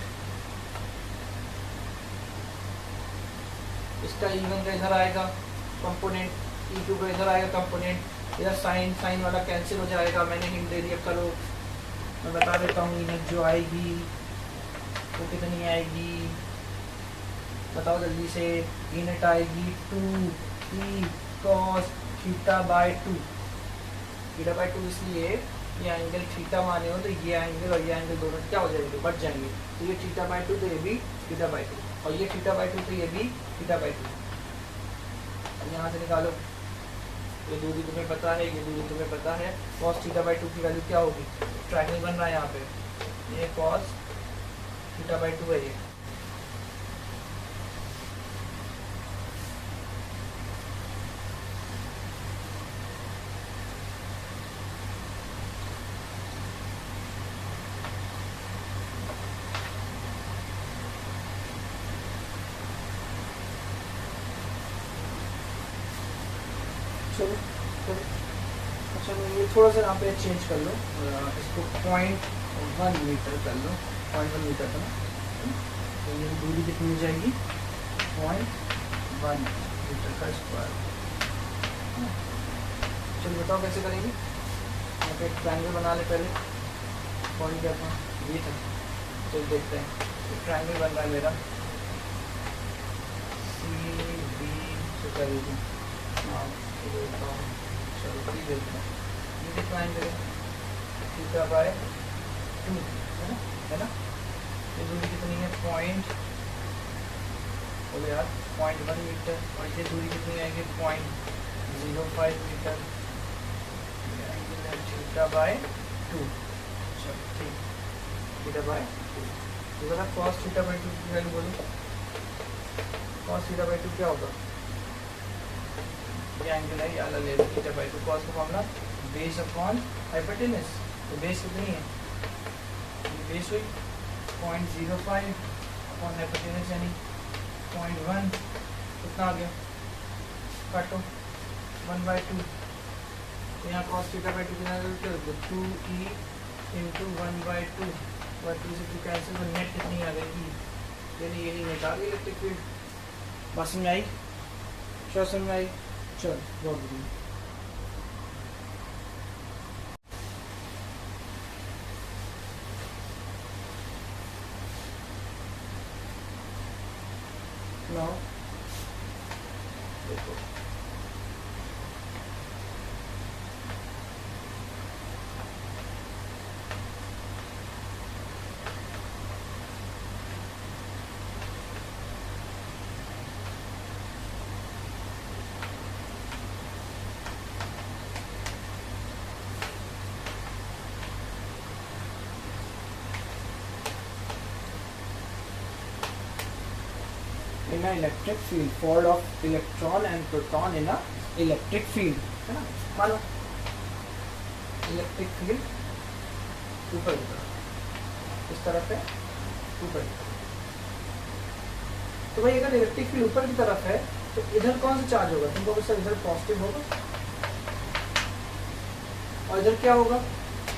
इसका E1 का इधर आएगा कंपोनेंट, E2 का इधर आएगा कंपोनेंट। इधर साइन वाला कैंसिल हो जाएगा। मैंने हिंट दे दिया, करो। मैं बता देता हूँ नेट जो आएगी वो कितनी आएगी? बताओ जल्दी से। नेट आएगी 2E cos θ/2। θ/2 इसलिए ये एंगल थीटा माने हो तो ये एंगल और ये एंगल दोनों क्या हो जाएंगे? बढ़ जाएंगे। तो ये θ/2 तो ये भी θ/2 और ये θ/2 तो ये भी θ/2। अब यहाँ से निकालो। ये दूरी तुम्हें पता है, ये दूरी तुम्हें पता है। cos θ/2 की वैल्यू क्या होगी? ट्रायंगल बन रहा है यहाँ पे। ये cos θ/2 है। ये चलो चलो ये थोड़ा सा यहाँ पे चेंज कर लो, इसको 0.1 मीटर कर लो, 0.1 मीटर का। तो ये दूरी कितनी हो जाएगी, 0.1 मीटर का स्क्वायर। चलो बताओ कैसे करेंगे। यहाँ पे एक ट्रायंगल बना ले पहले। पॉइंट क्या था, ये था। चलो देखते हैं, एक ट्रायंगल बन रहा है मेरा CB से करेगी। हाँ चलो ठीक देखते हैं, ये ट्रायंगल थीटा बाय 2 है ना। ये दूरी कितनी है, पॉइंट बोले यार 0.1 मीटर, और ये दूरी कितनी आएगी 0.05 मीटर, थीटा बाय 2। चलो ठीक, थीटा बाय 2। ये बता cos थीटा बाय 2 की वैल्यू बोलो, cos थीटा बाय 2 क्या होगा, ये एंगल है, ये ले लो थीटा बाय 2। cos का फॉर्मूला बेस अपॉन हाइपोटेनस, तो बेस कितनी है, ये बेस हुई 0.05 अपॉन हाइपोटेनस यानी 0.1, कितना आ गया, काटो 1/2। तो यहाँ cos थीटा बाय 2 कितना, 2e इंटू 1/2, 1/2 से 2 कैंसिल, तो नेट कितनी आ गई, यानी ये नेट आ गई इलेक्ट्रिक फील्ड। बात समझ आई, क्या समझ आई, चल बहुत बढ़िया। Now, देखो in a electric field, fall of electron and proton in a electric field, है ना। मानो इलेक्ट्रिक फील्ड ऊपर की तरफ, इस तरफ है ऊपर की तरफ। तो भाई अगर इलेक्ट्रिक फील्ड ऊपर की तरफ है तो इधर कौन सा चार्ज होगा, तुमको सर इधर पॉजिटिव होगा और इधर क्या होगा,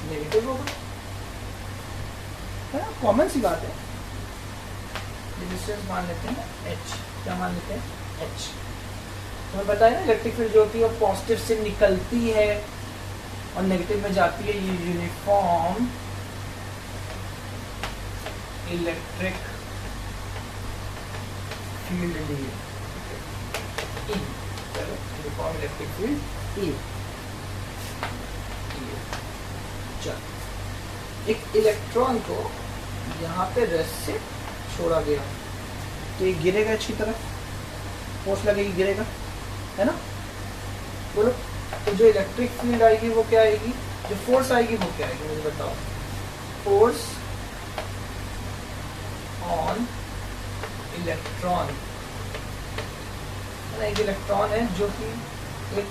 नेगेटिव होगा, है ना, कॉमन सी बात है। रेजिस्टेंस मान लेते हैं H, क्या मान लेते हैं H। तुम्हें पता है ना इलेक्ट्रिक फील्ड जो होती है वो पॉजिटिव से निकलती है और नेगेटिव में जाती है, ये यूनिफॉर्म इलेक्ट्रिक फील्ड ली E, चलो यूनिफॉर्म इलेक्ट्रिक फील्ड E। चलो एक इलेक्ट्रॉन को यहाँ पे रेस्ट से छोड़ा गया तो ये गिरेगा अच्छी तरफ, फोर्स लगेगी गिरेगा, है ना। बोलो तो जो इलेक्ट्रिक फील्ड आएगी वो क्या आएगी, जो फोर्स आएगी वो क्या आएगी, मुझे बताओ। फोर्स ऑन इलेक्ट्रॉन, एक इलेक्ट्रॉन है जो कि एक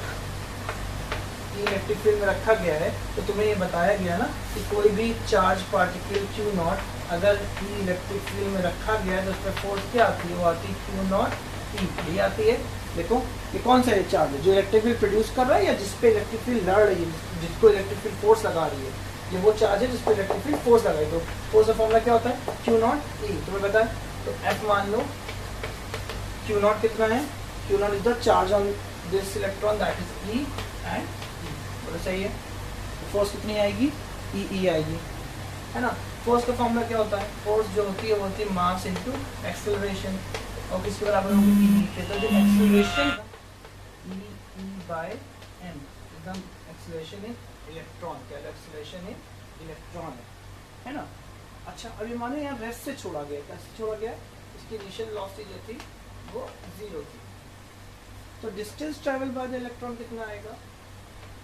इलेक्ट्रिक फील्ड में रखा गया है, तो तुम्हें ये बताया गया ना कि कोई भी चार्ज पार्टिकल Q0 अगर इलेक्ट्रिक फील्ड में रखा गया है तो उस पर फोर्स क्या आती है, वो आती है Q0 E, ये आती है। देखो ये कौन सा चार्ज है जो इलेक्ट्रिक फील्ड प्रोड्यूस कर रहा है या जिसपे इलेक्ट्रिक फील्ड लड़ रही है, जिसको इलेक्ट्रिक फील्ड फोर्स लगा रही है, ये वो चार्ज है जिसपे इलेक्ट्रिक फील्ड फोर्स लगा रही है। तो फोर्स का फॉर्मूला क्या होता है, Q0 E, तुम्हें पता है। तो F मान लो, Q0 कितना है, Q0 is the charge on this electron, that is E and E, बोलो सही है। तो फोर्स कितनी आएगी, E आएगी, है ना। फोर्स का फॉर्मूला क्या होता है, फोर्स जो होती है वो होती है मास इनटू एक्सेलरेशन, और किसके बराबर होगी, E के। तो जो एक्सेलरेशन E बाय m, एकदम एक्सेलरेशन इन इलेक्ट्रॉन, क्या एक्सेलरेशन इन इलेक्ट्रॉन है ना। अच्छा अभी मानो यहाँ रेस्ट से छोड़ा गया, कैसे छोड़ा गया, इसकी इनिशियल वेलोसिटी जो थी वो 0 थी, तो distance travel by the electron कितना आएगा,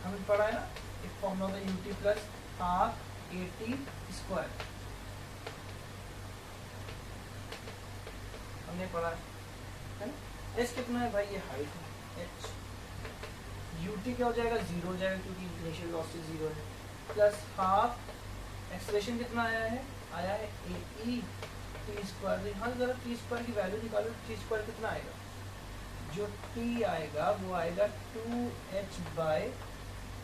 हमें पढ़ा है ना, एक फॉर्मूला होता है ut plus half at square, हमने पढ़ा है ना। एस कितना है भाई, ये हाइट है h, ut क्या हो जाएगा, 0 हो जाएगा क्योंकि इनिशियल वेलोसिटी 0 है, प्लस हाफ एक्सेलरेशन कितना आया है ae t स्क्वायर। यहाँ जरा t स्क्वायर की वैल्यू निकालो, t स्क्वायर कितना आएगा, जो t आएगा वो आएगा 2h बाय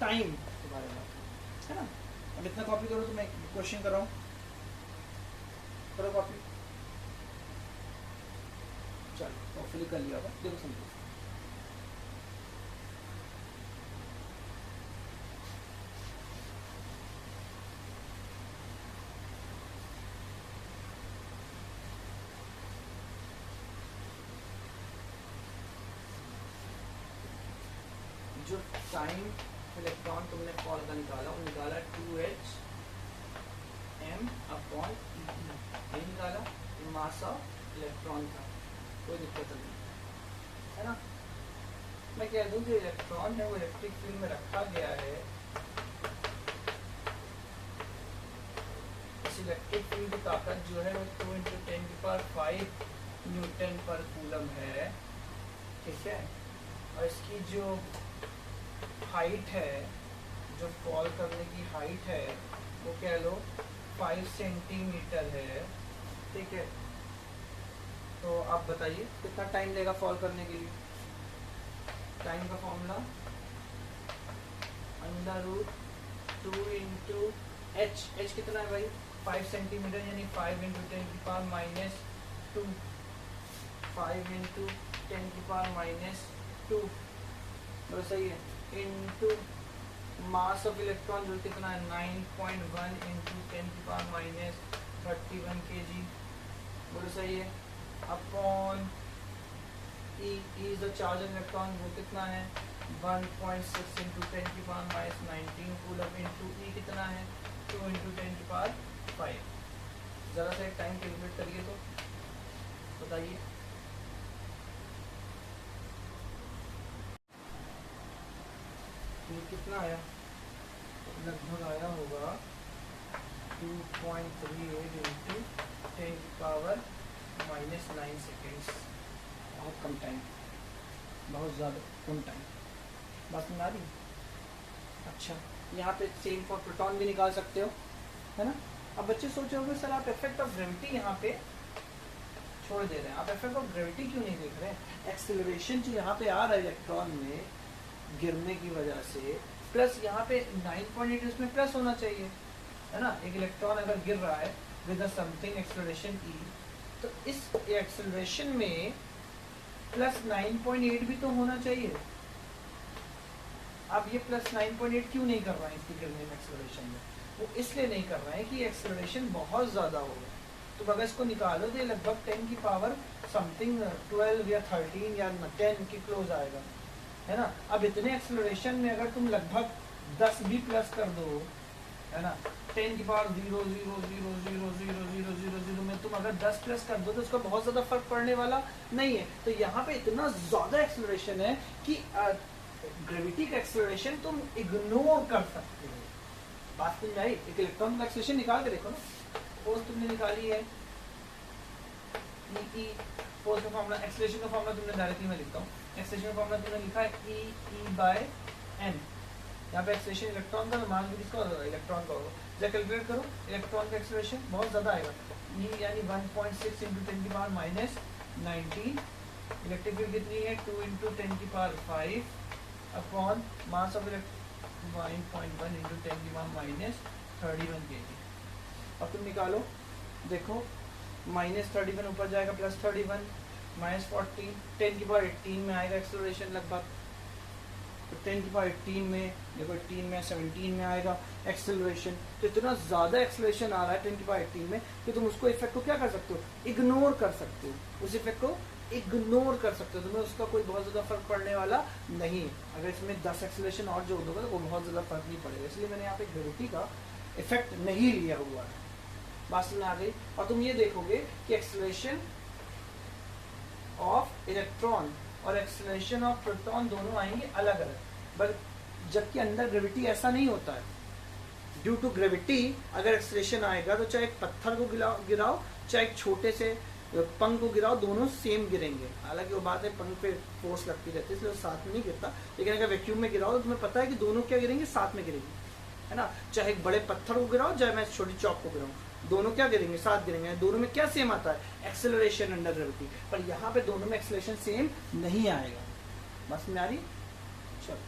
टाइम के बारे में है ना। अब इतना कॉपी करो तो मैं क्वेश्चन कर रहा हूँ, करो कॉपी। चलो होपफुली कर लिया होगा, देखो समझो। जो टाइम इलेक्ट्रॉन तुमने कॉल का निकाला, वो निकाला 2h m अपॉन ये निकाला मास ऑफ इलेक्ट्रॉन का, कोई दिक्कत नहीं है ना। मैं कह दूं जो इलेक्ट्रॉन है वो इलेक्ट्रिक फील्ड में रखा गया है, इस इलेक्ट्रिक फील्ड की ताकत जो है वो 2 × 10⁵ न्यूटन पर कूलम है, ठीक है। और इसकी जो हाइट है, जो फॉल करने की हाइट है, वो कह लो 5 सेंटीमीटर है, ठीक है। तो आप बताइए कितना टाइम लेगा फॉल करने के लिए। टाइम का फॉर्मूला √2 × h कितना है भाई 5 सेंटीमीटर, यानी 5 × 10⁻², 5 × 10⁻², तो सही है, इंटू मास ऑफ इलेक्ट्रॉन जो कितना है 9.1 × 10⁻31 kg, बोलो सही है, upon E is the charge of electron, वो कितना है 1.6 × 10⁻19 कूलम, इंटू E कितना है 2 × 10⁵। ज़रा सा एक टाइम कैलकुलेट करिए तो बताइए। ये कितना आया, लगभग आया होगा 2.38 × 10⁻9 सेकेंड्स। बहुत कम टाइम, बहुत ज़्यादा कम टाइम, बात में आ रही। अच्छा, यहाँ पे सेम फॉर प्रोटॉन भी निकाल सकते हो, है ना। अब बच्चे सोच रहे होंगे सर आप इफेक्ट ऑफ ग्रेविटी यहाँ पे छोड़ दे रहे हैं, आप इफेक्ट ऑफ ग्रेविटी क्यों नहीं देख रहे हैं। एक्सेलरेशन जो यहाँ पे आ रहा है इलेक्ट्रॉन में गिरने की वजह से, प्लस यहाँ पे 9.8 इसमें प्लस होना चाहिए, है ना। एक इलेक्ट्रॉन अगर गिर रहा है with a something acceleration E, तो इस एक्सेलरेशन में प्लस 9.8 भी तो होना चाहिए। अब ये प्लस 9.8 क्यों नहीं कर रहा है इसकी गिरने में एक्सेलरेशन में, वो इसलिए नहीं कर रहा है कि एक्सेलरेशन बहुत ज़्यादा होगा। तो अगर इसको निकालो तो ये लगभग 10 की पावर समथिंग 12 या 13 या 10 के क्लोज आएगा, है ना। अब इतने एक्सेलरेशन में अगर तुम लगभग 10 भी प्लस कर दो, है ना, 10 की पावर 0.0000000 में तुम अगर 10 प्लस कर दो तो उसका बहुत ज़्यादा फर्क पड़ने वाला नहीं है। तो यहाँ पे इतना ज़्यादा एक्सेलरेशन है कि ग्रेविटी का एक्सेलरेशन तुम इग्नोर कर सकते हो। बात समझ आई। एक इलेक्ट्रॉन का एक्सेलरेशन निकाल के देखो ना, फोर्स तुमने निकाली है E, फोर्स का फॉर्मूला, एक्सेलरेशन का फॉर्मूला तुमने डायरेक्टली मैं लिखता हूँ, एक्सेलरेशन का फॉर्मूला तुमने लिखा है E/n। यहाँ पे एक्सेलरेशन इलेक्ट्रॉन का, मान लो किसका इलेक्ट्रॉन का होगा, जब कैलकुलेट करो इलेक्ट्रॉन का एक्सेलरेशन बहुत ज़्यादा आएगा, E यानी 1.6 × 10⁻19। इलेक्ट्रिक फील्ड कितनी है 2 × 10⁵ अपॉन मास ऑफ 9.1 इंटू 10 की पावर माइनस 31 kg। अब तुम निकालो, देखो -31 ऊपर जाएगा +31 -14 10 की पावर 18 में आएगा एक्सेलरेशन लगभग। तो 10 की पावर 18 में देखो 18 में 17 में आएगा एक्सेलरेशन। तो इतना ज़्यादा एक्सेलरेशन आ रहा है 10 की पावर 18 में कि तुम उसको इफेक्ट को क्या कर सकते हो, इग्नोर कर सकते हो। उस इफेक्ट को इग्नोर कर सकते हो, तुम्हें उसका कोई बहुत ज़्यादा फर्क पड़ने वाला नहीं है। अगर इसमें 10 एक्सेलरेशन और जोड़ दोगे तो वो बहुत ज़्यादा फर्क नहीं पड़ेगा। इसलिए मैंने यहाँ पे ग्रेविटी का इफेक्ट नहीं लिया हुआ है। बात समझ आ गई। और तुम ये देखोगे कि एक्सेलरेशन ऑफ इलेक्ट्रॉन और एक्सेलरेशन ऑफ प्रोटॉन दोनों आएंगे अलग अलग, बट जबकि अंडर ग्रेविटी ऐसा नहीं होता है। ड्यू टू ग्रेविटी अगर एक्सेलरेशन आएगा तो चाहे एक पत्थर को गिराओ चाहे एक छोटे से पंख को गिराओ, दोनों सेम गिरेंगे। हालांकि वो बात है पंख पे फोर्स लगती रहती है इसलिए वो साथ में नहीं गिरता, लेकिन अगर वैक्यूम में गिराओ तो तुम्हें पता है कि दोनों क्या गिरेंगे, साथ में गिरेंगे, है ना। चाहे एक बड़े पत्थर को गिराओ चाहे मैं छोटी चौक को गिराऊं, दोनों क्या गिरेंगे, साथ गिरेंगे। दोनों में क्या सेम आता है, एक्सेलरेशन अंडर ग्रेविटी। पर यहाँ पे दोनों में एक्सेलरेशन सेम नहीं आएगा। बस में आ रही। चलो